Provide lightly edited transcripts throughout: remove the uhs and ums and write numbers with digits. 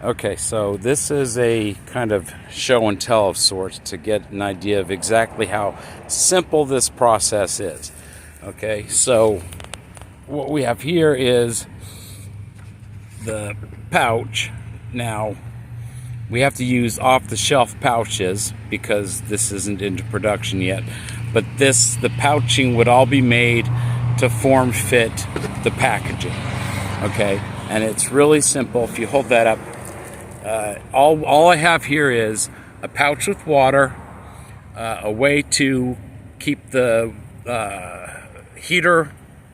Okay, so this is a kind of show and tell of sorts to get an idea of exactly how simple this process is. Okay, so what we have here is the pouch. Now, we have to use off-the-shelf pouches because this isn't into production yet. But the pouching would all be made to form fit the packaging. Okay, and it's really simple. If you hold that up, all I have here is a pouch with water, a way to keep the heater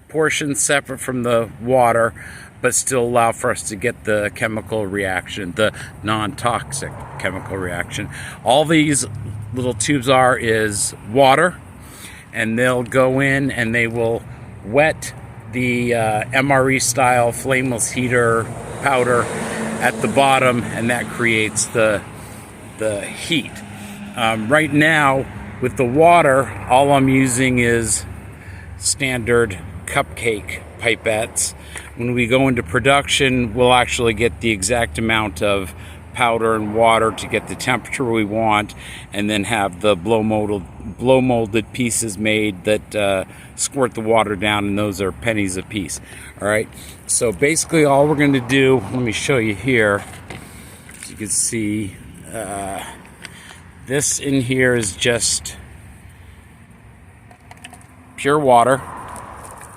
portion separate from the water, but still allow for us to get the chemical reaction, the non-toxic chemical reaction. All these little tubes is water, and they'll go in and they will wet the MRE style flameless heater powder at the bottom, and that creates the heat. Right now with the water, all I'm using is standard cupcake pipettes. When we go into production, we'll actually get the exact amount of powder and water to get the temperature we want, and then have the blow molded pieces made that squirt the water down, and those are pennies a piece. All right, so basically all we're going to do, let me show you here. As you can see, this in here is just pure water.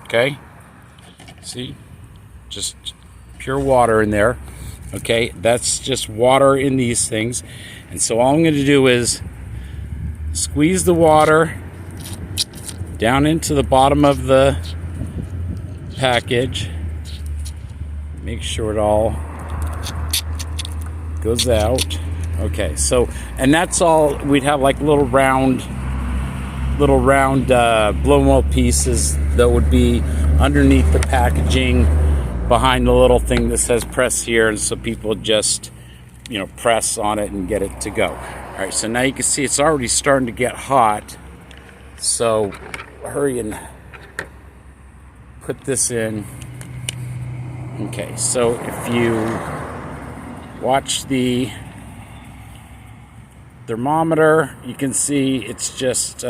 Okay, see, just pure water in there. Okay, that's just water in these things. And so all I'm going to do is squeeze the water down into the bottom of the package. Make sure it all goes out. Okay, so, and that's all. We'd have like little round blow mold pieces that would be underneath the packaging, behind the little thing that says press here, and so people just, press on it and get it to go. All right, so now you can see it's already starting to get hot. So hurry and put this in. Okay, so if you watch the thermometer, you can see it's just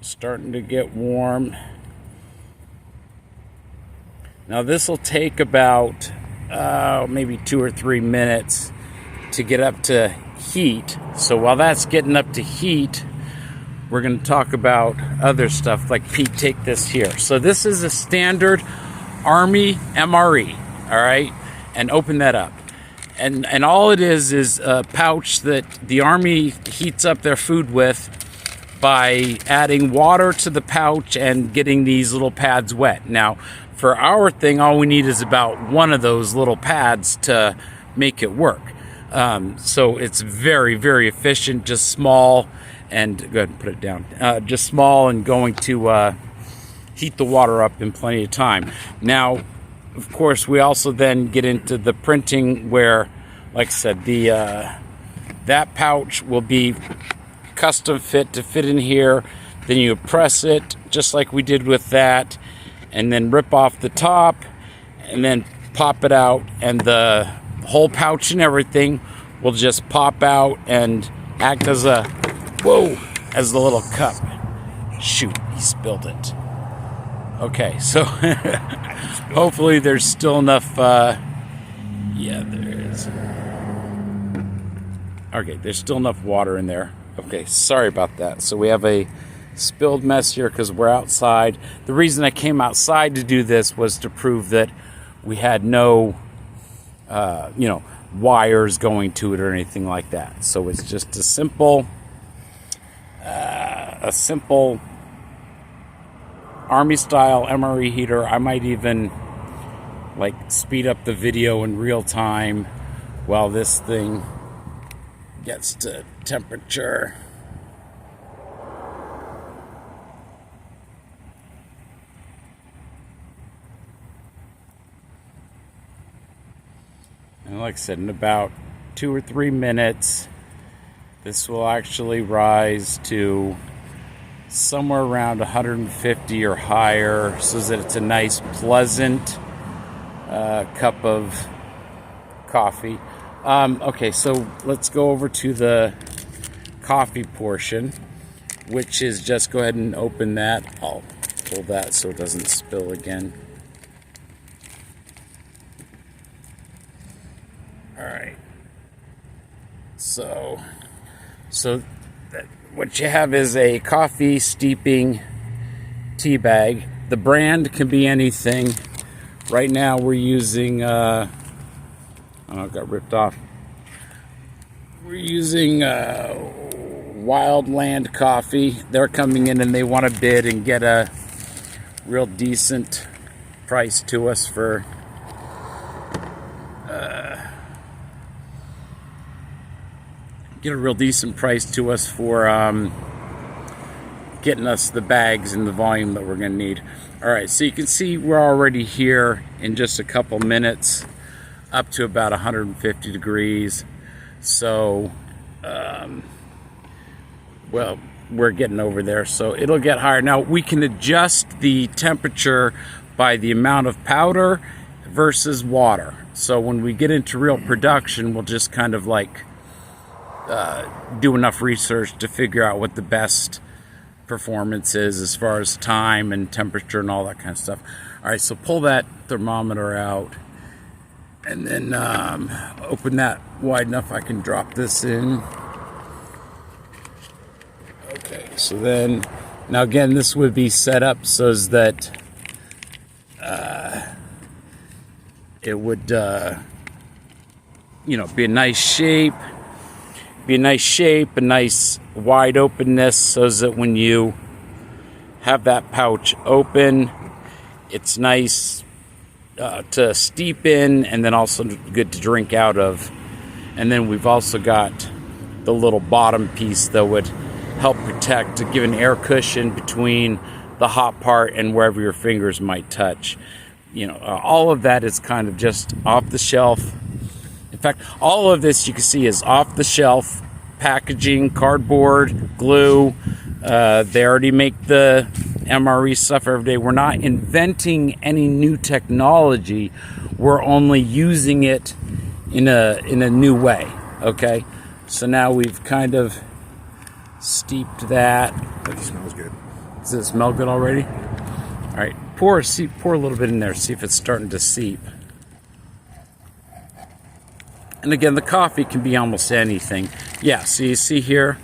starting to get warm. Now this will take about maybe 2 or 3 minutes to get up to heat. So while that's getting up to heat, we're going to talk about other stuff. Like, Pete, take this here. So this is a standard Army MRE, all right? And open that up. And all it is a pouch that the Army heats up their food with by adding water to the pouch and getting these little pads wet. Now, for our thing, all we need is about one of those little pads to make it work. So it's very, very efficient, just small, and go ahead and put it down. Just small and going to heat the water up in plenty of time. Now, of course, we also then get into the printing where, like I said, that pouch will be custom fit to fit in here. Then you press it just like we did with that, and then rip off the top and then pop it out, and the whole pouch and everything will just pop out and act as a as the little cup. Shoot, he spilled it. Okay, so hopefully there's still enough yeah, there is. Okay, there's still enough water in there. Okay, sorry about that. So we have a spilled mess here because we're outside. The reason I came outside to do this was to prove that we had no wires going to it or anything like that. So it's just a simple Army style MRE heater. I might even speed up the video in real time while this thing gets to temperature. And like I said, in about 2 or 3 minutes, this will actually rise to somewhere around 150 or higher, so that it's a nice, pleasant cup of coffee. Okay, so let's go over to the coffee portion, which is just go ahead and open that. I'll pull that so it doesn't spill again. All right. So what you have is a coffee steeping tea bag. The brand can be anything. Right now we're using, oh, it got ripped off. We're using Wildland Coffee. They're coming in and they want to bid and get a real decent price to us for getting us the bags and the volume that we're going to need. All right, so you can see we're already here in just a couple minutes, up to about 150 degrees. So, well, we're getting over there, so it'll get higher. Now, we can adjust the temperature by the amount of powder versus water. So when we get into real production, we'll just kind of like do enough research to figure out what the best performance is as far as time and temperature and all that kind of stuff. All right, so pull that thermometer out and then open that wide enough I can drop this in. Okay, so then, now again, this would be set up so that it would, you know, be a nice shape. A nice wide openness, so that when you have that pouch open, it's nice to steep in and then also good to drink out of. And then we've also got the little bottom piece that would help protect, to give an air cushion between the hot part and wherever your fingers might touch. You know, all of that is kind of just off the shelf. In fact, all of this you can see is off the shelf packaging, cardboard, glue. They already make the MRE stuff every day. We're not inventing any new technology. We're only using it in a new way. Okay, so now we've kind of steeped that. That smells good. Does it smell good already? All right, pour a little bit in there. See if it's starting to seep. And again, the coffee can be almost anything. Yeah, so you see here,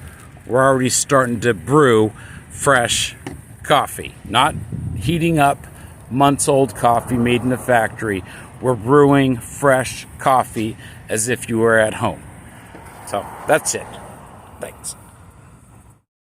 we're already starting to brew fresh coffee. Not heating up months-old coffee made in a factory. We're brewing fresh coffee as if you were at home. So that's it.